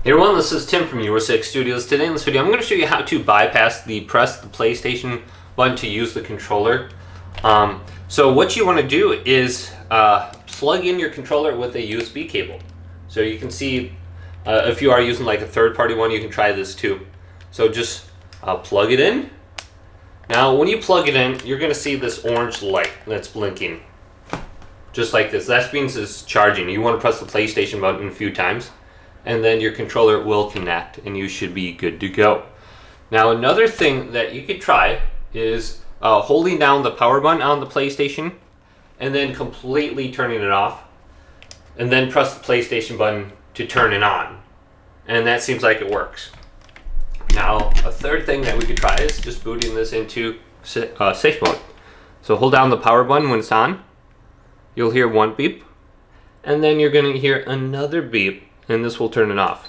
Hey everyone, this is Tim from Your 6 Studios. Today in this video I'm going to show you how to bypass the press the PlayStation button to use the controller. So what you want to do is plug in your controller with a USB cable. So you can see if you are using like a third-party one, you can try this too. So just plug it in. Now when you plug it in, you're going to see this orange light that's blinking. Just like this. That means it's charging. You want to press the PlayStation button a few times, and then your controller will connect and you should be good to go. Now another thing that you could try is holding down the power button on the PlayStation and then completely turning it off, and then press the PlayStation button to turn it on, and that seems like it works. Now a third thing that we could try is just booting this into safe mode. So hold down the power button when it's on, you'll hear one beep, and then you're going to hear another beep, and this will turn it off.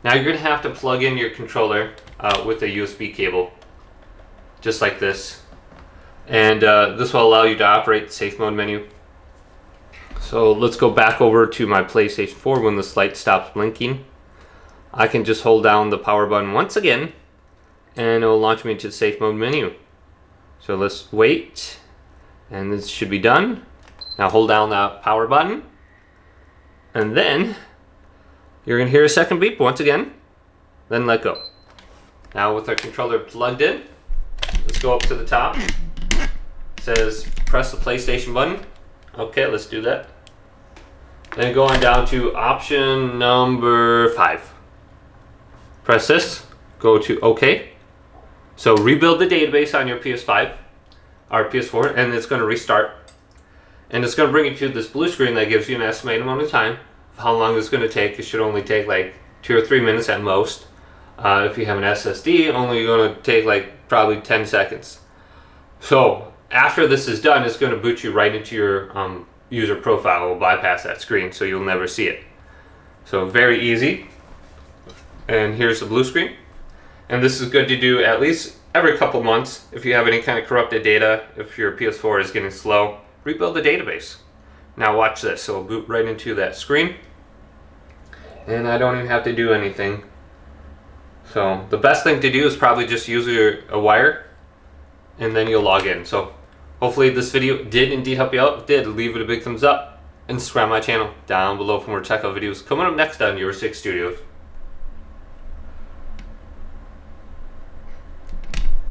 Now you're going to have to plug in your controller with a USB cable, just like this, and this will allow you to operate the safe mode menu. So let's go back over to my PlayStation 4. When this light stops blinking, I can just hold down the power button once again and it will launch me to the safe mode menu. So let's wait, and this should be done. Now hold down the power button, and then you're going to hear a second beep once again, then let go. Now with our controller plugged in, let's go up to the top. It says press the PlayStation button. Okay, let's do that. Then go on down to option number 5. Press this, go to OK. So rebuild the database on your PS5 or PS4, and it's going to restart. And it's going to bring you to this blue screen that gives you an estimated amount of time. How long it's going to take. It should only take like 2 or 3 minutes at most. If you have an SSD, only going to take like probably 10 seconds. So after this is done, it's going to boot you right into your user profile. It will bypass that screen, so you'll never see it. So very easy. And here's the blue screen. And this is good to do at least every couple months if you have any kind of corrupted data. If your PS4 is getting slow, rebuild the database. Now watch this. So it'll boot right into that screen, and I don't even have to do anything. So the best thing to do is probably just use a wire, and then you'll log in. So hopefully this video did indeed help you out. If it did, leave it a big thumbs up and subscribe to my channel down below for more tech videos coming up next on Your 6 Studios.